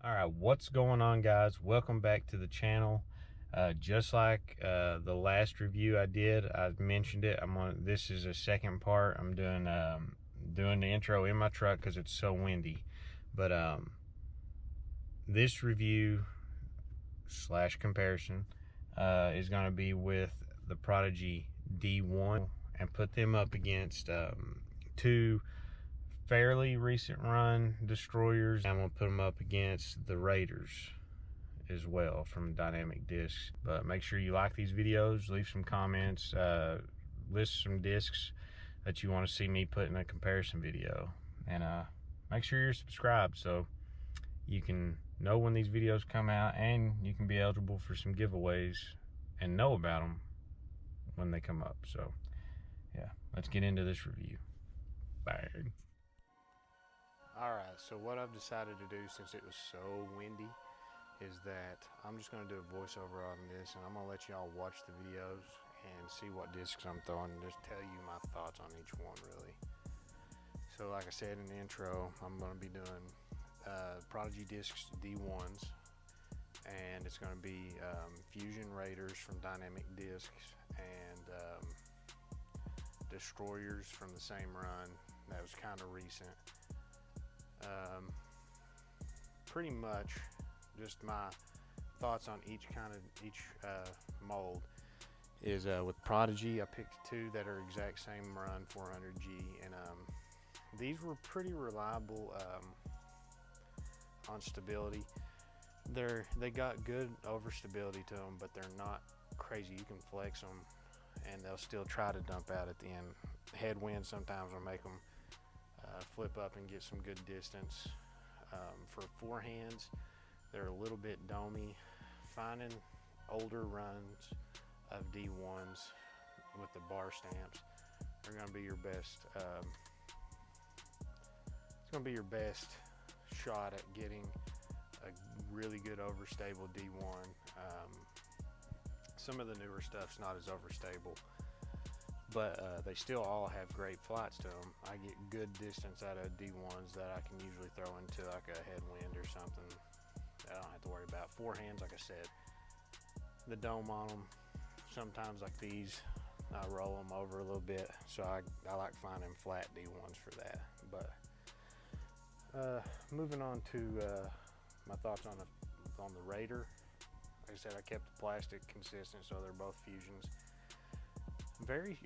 All right, what's going on, guys? Welcome back to the channel. Just like the last review I did, I mentioned it. This is a second part. I'm doing the intro in my truck because it's so windy. But this review slash comparison is going to be with the Prodigy D1 and put them up against two fairly recent run destroyers. I'm going to put them up against the Raiders as well from Dynamic Discs. But make sure you like these videos, leave some comments, list some discs that you want to see me put in a comparison video, and make sure you're subscribed so you can know when these videos come out, and you can be eligible for some giveaways and know about them when they come up. So yeah, let's get into this review. Bang. Alright, so what I've decided to do, since it was so windy, is that I'm just going to do a voiceover on this, and I'm going to let y'all watch the videos and see what discs I'm throwing and just tell you my thoughts on each one, really. So like I said in the intro, I'm going to be doing Prodigy Discs D1s, and it's going to be Fuzion Raiders from Dynamic Discs and Destroyers from the same run. That was kind of recent. Pretty much just my thoughts on each mold is with Prodigy. I picked two that are exact same run, 400G, and these were pretty reliable on stability. They got good overstability to them, but they're not crazy. You can flex them and they'll still try to dump out at the end. Headwind sometimes will make them flip up and get some good distance. For forehands, they're a little bit domey. Finding older runs of D1s with the bar stamps are going to be your best. It's going to be your best shot at getting a really good overstable D1. Some of the newer stuff's not as overstable, but they still all have great flights to them. I get good distance out of D1s that I can usually throw into like a headwind or something that I don't have to worry about. Forehands, like I said, the dome on them, sometimes like these, I roll them over a little bit, so I like finding flat D1s for that. But moving on to my thoughts on the Raider. Like I said, I kept the plastic consistent, so they're both Fusions. Very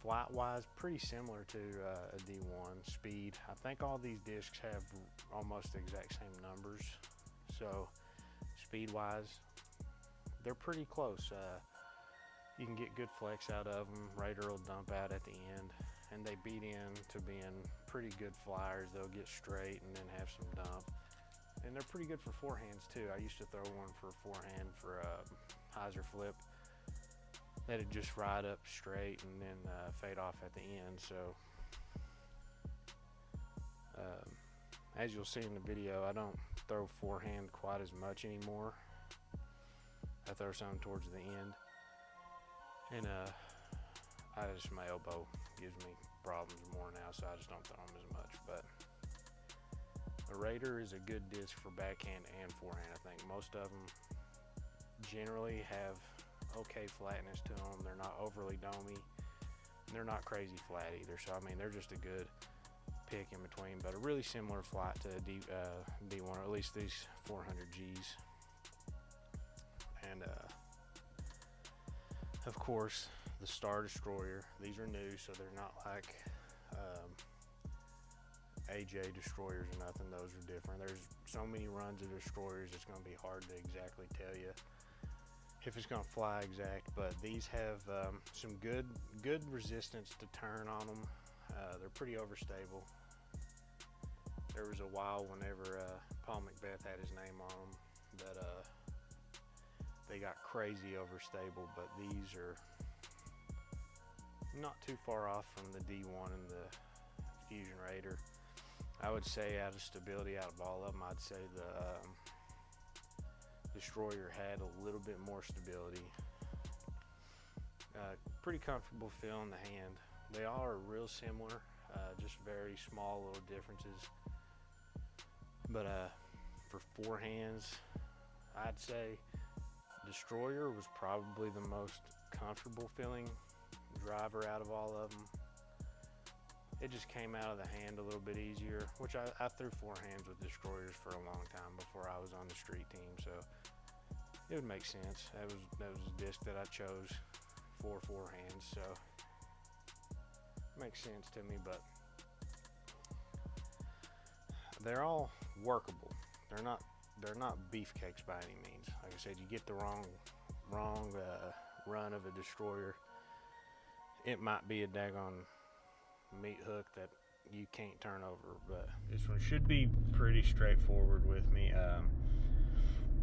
flight wise, pretty similar to a D1. Speed, I think all these discs have almost the exact same numbers, so speed wise they're pretty close. You can get good flex out of them. Raider will dump out at the end, and they beat in to being pretty good flyers. They'll get straight and then have some dump, and they're pretty good for forehands too. I used to throw one for forehand for a hyzer flip that'd just ride up straight and then fade off at the end. So as you'll see in the video, I don't throw forehand quite as much anymore. I throw some towards the end, and my elbow gives me problems more now, so I just don't throw them as much. But the Raider is a good disc for backhand and forehand. I think most of them generally have okay flatness to them. They're not overly domey, and they're not crazy flat either. So I mean, they're just a good pick in between, but a really similar flight to D1, or at least these 400Gs. And of course, the Star Destroyer. These are new, so they're not like AJ Destroyers or nothing. Those are different. There's so many runs of Destroyers, it's going to be hard to exactly tell you if it's going to fly exact, but these have some good resistance to turn on them. They're pretty overstable. There was a while whenever Paul Macbeth had his name on them that they got crazy overstable, but these are not too far off from the D1 and the Fuzion Raider. I would say out of stability, out of all of them, I'd say the Destroyer had a little bit more stability. Pretty comfortable feel in the hand. They all are real similar, just very small little differences. But for forehands, I'd say Destroyer was probably the most comfortable feeling driver out of all of them. It just came out of the hand a little bit easier, which I threw forehands with Destroyers for a long time before I was on the street team, so it would make sense. That was a disc that I chose for forehands, so it makes sense to me. But they're all workable. They're not beefcakes by any means. Like I said, you get the wrong run of a Destroyer, it might be a daggone meat hook that you can't turn over. But this one should be pretty straightforward with me.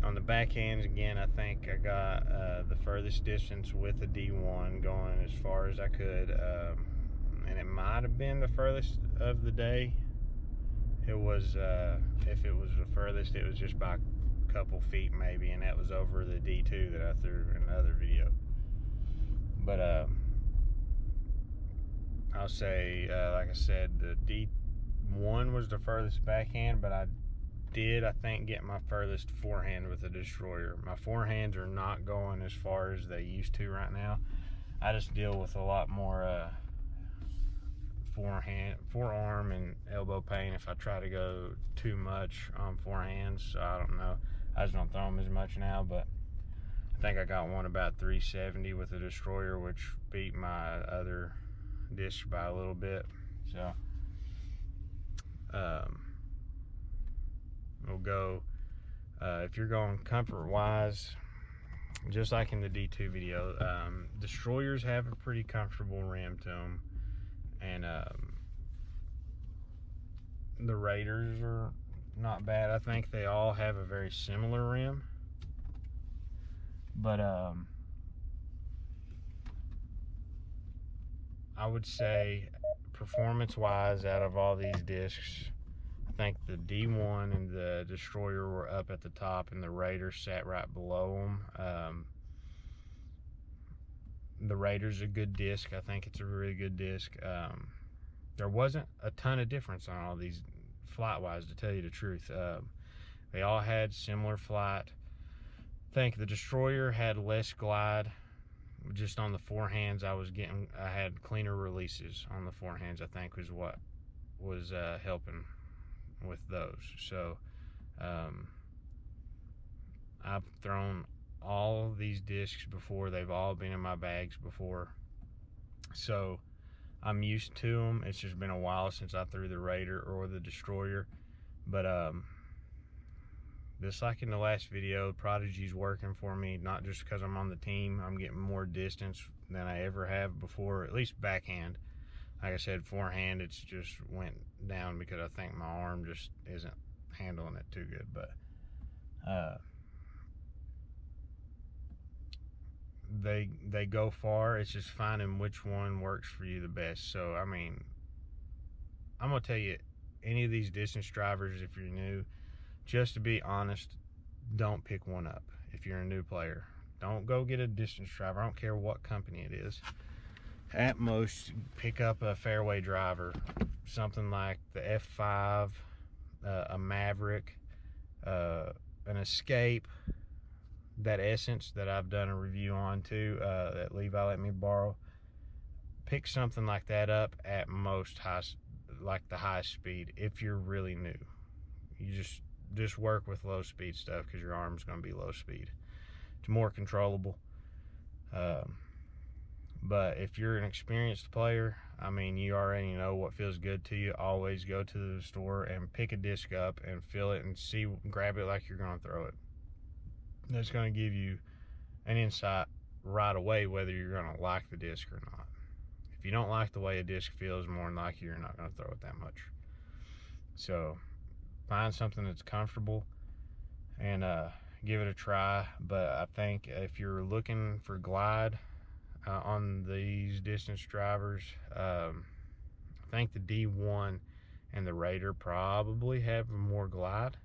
On the backhands, again, I think I got the furthest distance with the D1 going as far as I could, and it might have been the furthest of the day. It was, if it was the furthest, it was just by a couple feet maybe, and that was over the D2 that I threw in another video. But I'll say, like I said, the D1 was the furthest backhand, but I think, get my furthest forehand with the Destroyer. My forehands are not going as far as they used to right now. I just deal with a lot more forearm and elbow pain if I try to go too much on forehands. So I don't know. I just don't throw them as much now, but I think I got one about 370 with the Destroyer, which beat my other disc by a little bit. So we'll go, if you're going comfort wise, just like in the D2 video, Destroyers have a pretty comfortable rim to them, and the Raiders are not bad. I think they all have a very similar rim, but I would say performance wise, out of all these discs, I think the D1 and the Destroyer were up at the top, and the Raider sat right below them. The Raider's a good disc. I think it's a really good disc. There wasn't a ton of difference on all these flight wise, to tell you the truth. They all had similar flight. I think the Destroyer had less glide. Just on the forehands, I had cleaner releases on the forehands, I think, was what was helping with those. So I've thrown all these discs before. They've all been in my bags before, so I'm used to them. It's just been a while since I threw the Raider or the Destroyer. But just like in the last video, Prodigy's working for me, not just because I'm on the team. I'm getting more distance than I ever have before, at least backhand. Like I said, forehand, it's just went down because I think my arm just isn't handling it too good. But they go far. It's just finding which one works for you the best. So I mean, I'm gonna tell you, any of these distance drivers, if you're new, just to be honest, don't pick one up. If you're a new player, don't go get a distance driver. I don't care what company it is. At most, pick up a fairway driver, something like the F5, a Maverick, an Escape, that Essence that I've done a review on too, that Levi let me borrow. Pick something like that up at most, like the highest speed. If you're really new, you just work with low speed stuff, because your arm's going to be low speed. It's more controllable. But if you're an experienced player, I mean, you already know what feels good to you. Always go to the store and pick a disc up and feel it and grab it like you're going to throw it. That's going to give you an insight right away whether you're going to like the disc or not. If you don't like the way a disc feels, more than likely you're not going to throw it that much. So find something that's comfortable and give it a try. But I think if you're looking for glide on these distance drivers, I think the D1 and the Raider probably have more glide.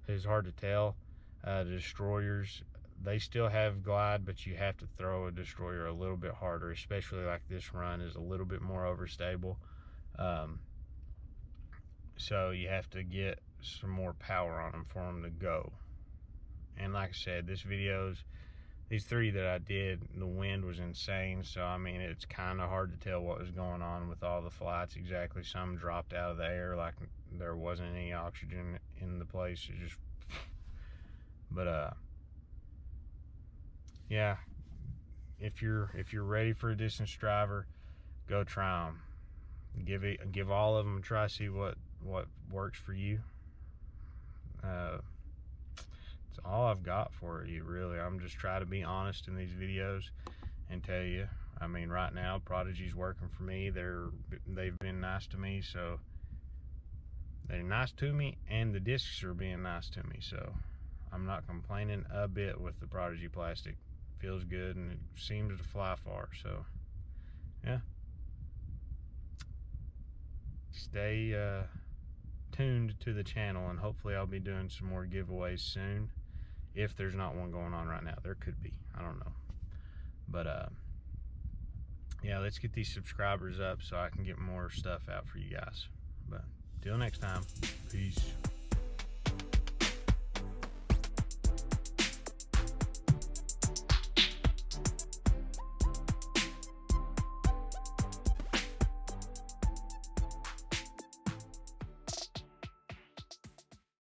It's hard to tell. The Destroyers, they still have glide, but you have to throw a Destroyer a little bit harder, especially like this run is a little bit more overstable. so you have to get some more power on them for them to go. And like I said, these 3 that I did, the wind was insane, so I mean, it's kind of hard to tell what was going on with all the flights exactly. Some dropped out of the air like there wasn't any oxygen in the place. It just but yeah, if you're ready for a distance driver, go try them. Give all of them a try, see what works for you. It's all I've got for you, really. I'm just trying to be honest in these videos and tell you. I mean, right now Prodigy's working for me. They've been nice to me, so they're nice to me, and the discs are being nice to me, so I'm not complaining a bit with the Prodigy plastic. Feels good and it seems to fly far, so yeah. Stay tuned to the channel, and hopefully I'll be doing some more giveaways soon. If there's not one going on right now, there could be, I don't know. But yeah, let's get these subscribers up so I can get more stuff out for you guys. But till next time, peace.